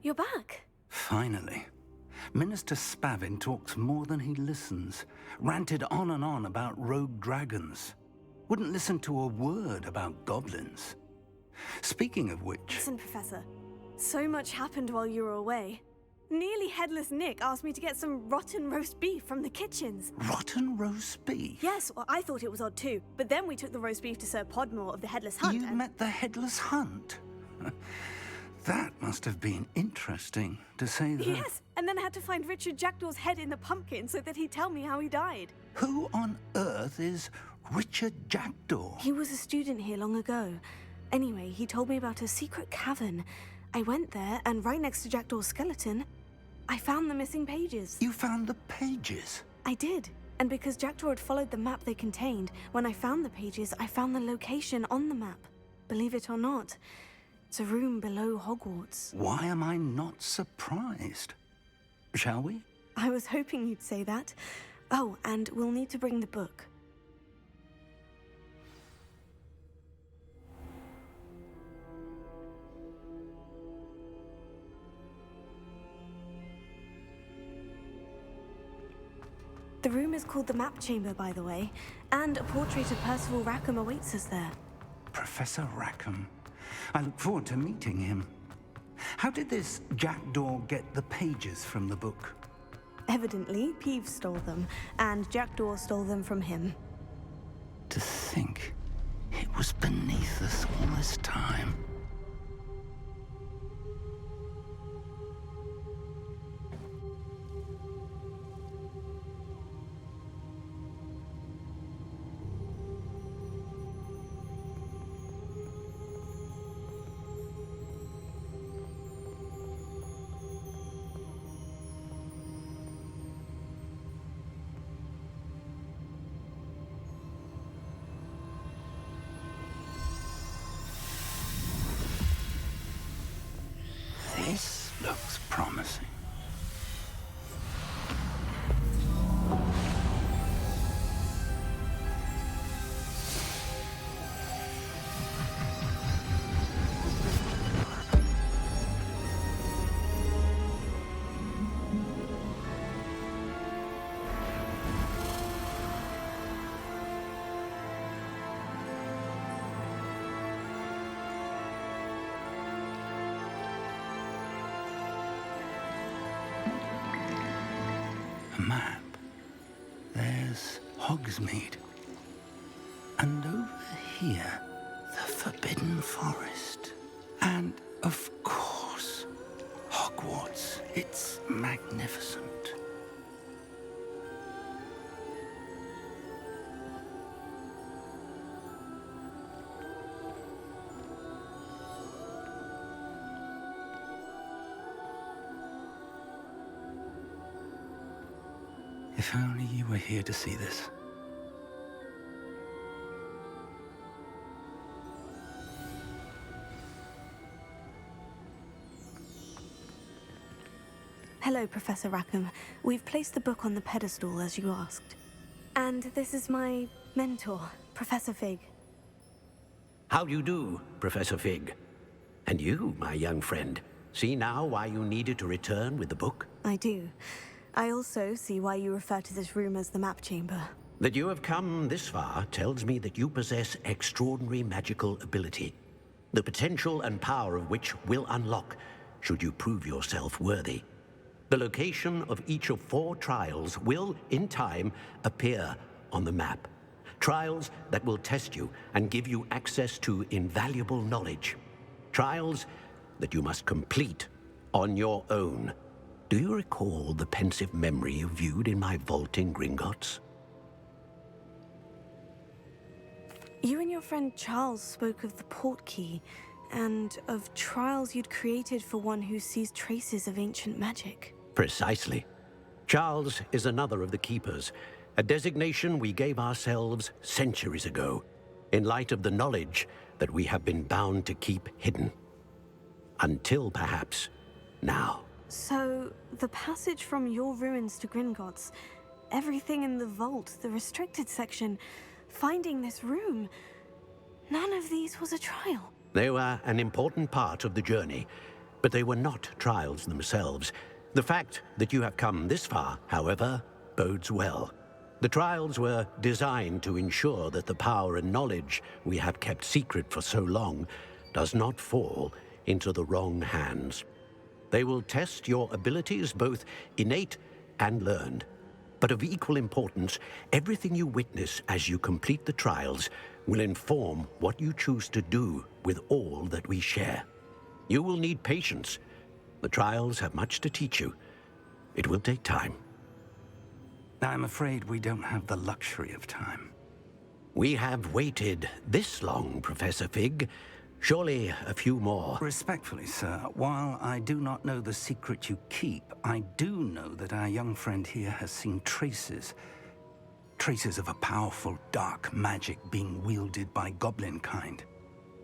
you're back. Finally. Minister Spavin talks more than he listens. Ranted on and on about rogue dragons. Wouldn't listen to a word about goblins. Speaking of which... Listen, Professor. So much happened while you were away. Nearly Headless Nick asked me to get some rotten roast beef from the kitchens. Rotten roast beef? Yes, well, I thought it was odd too. But then we took the roast beef to Sir Podmore of the Headless Hunt. You met the Headless Hunt? That must have been interesting, to say the... Yes, and then I had to find Richard Jackdaw's head in the pumpkin so that he'd tell me how he died. Who on earth is Richard Jackdaw? He was a student here long ago. Anyway, he told me about a secret cavern. I went there, and right next to Jackdaw's skeleton, I found the missing pages. You found the pages? I did. And because Jackdaw had followed the map they contained, when I found the pages, I found the location on the map. Believe it or not, it's a room below Hogwarts. Why am I not surprised? Shall we? I was hoping you'd say that. Oh, and we'll need to bring the book. The room is called the Map Chamber, by the way, and a portrait of Percival Rackham awaits us there. Professor Rackham. I look forward to meeting him. How did this Jackdaw get the pages from the book? Evidently, Peeves stole them, and Jackdaw stole them from him. To think it was beneath us all this time. This looks promising. A map. There's Hogsmeade. And over here, the Forbidden Forest. And, of course, Hogwarts. It's magnificent. If only you were here to see this. Hello, Professor Rackham. We've placed the book on the pedestal, as you asked. And this is my mentor, Professor Fig. How do you do, Professor Fig? And you, my young friend, see now why you needed to return with the book? I do. I also see why you refer to this room as the Map Chamber. That you have come this far tells me that you possess extraordinary magical ability, the potential and power of which will unlock should you prove yourself worthy. The location of each of 4 trials will, in time, appear on the map. Trials that will test you and give you access to invaluable knowledge. Trials that you must complete on your own. Do you recall the pensive memory you viewed in my vault in Gringotts? You and your friend Charles spoke of the portkey, and of trials you'd created for one who sees traces of ancient magic. Precisely. Charles is another of the Keepers, a designation we gave ourselves centuries ago, in light of the knowledge that we have been bound to keep hidden. Until, perhaps, now. So, the passage from your ruins to Gringotts, everything in the vault, the restricted section, finding this room, none of these was a trial. They were an important part of the journey, But they were not trials themselves. The fact that you have come this far, however, bodes well. The trials were designed to ensure that the power and knowledge we have kept secret for so long does not fall into the wrong hands. They will test your abilities, both innate and learned. But of equal importance, everything you witness as you complete the trials will inform what you choose to do with all that we share. You will need patience. The trials have much to teach you. It will take time. I'm afraid we don't have the luxury of time. We have waited this long, Professor Fig. Surely a few more. Respectfully, sir, while I do not know the secret you keep, I do know that our young friend here has seen traces of a powerful dark magic being wielded by goblin kind.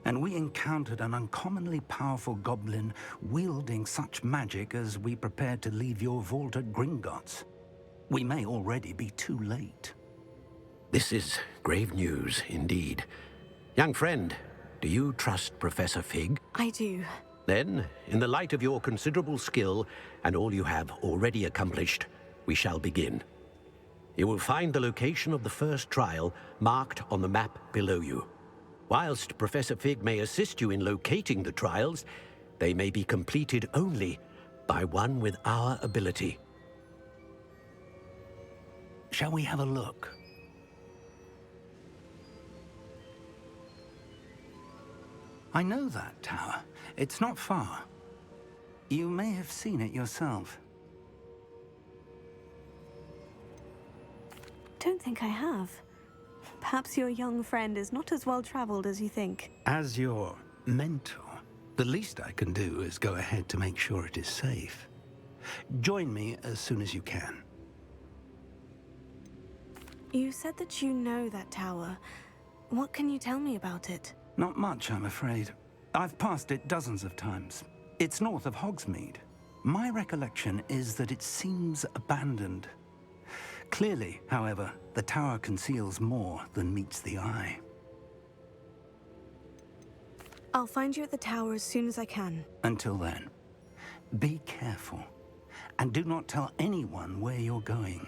And we encountered an uncommonly powerful goblin wielding such magic as we prepared to leave your vault at Gringotts. We may already be too late. This is grave news indeed. Young friend, do you trust Professor Fig? I do. Then, in the light of your considerable skill and all you have already accomplished, we shall begin. You will find the location of the first trial marked on the map below you. Whilst Professor Fig may assist you in locating the trials, they may be completed only by one with our ability. Shall we have a look? I know that tower. It's not far. You may have seen it yourself. Don't think I have. Perhaps your young friend is not as well-traveled as you think. As your mentor, the least I can do is go ahead to make sure it is safe. Join me as soon as you can. You said that you know that tower. What can you tell me about it? Not much, I'm afraid. I've passed it dozens of times. It's north of Hogsmeade. My recollection is that it seems abandoned. Clearly, however, the tower conceals more than meets the eye. I'll find you at the tower as soon as I can. Until then, be careful, and do not tell anyone where you're going.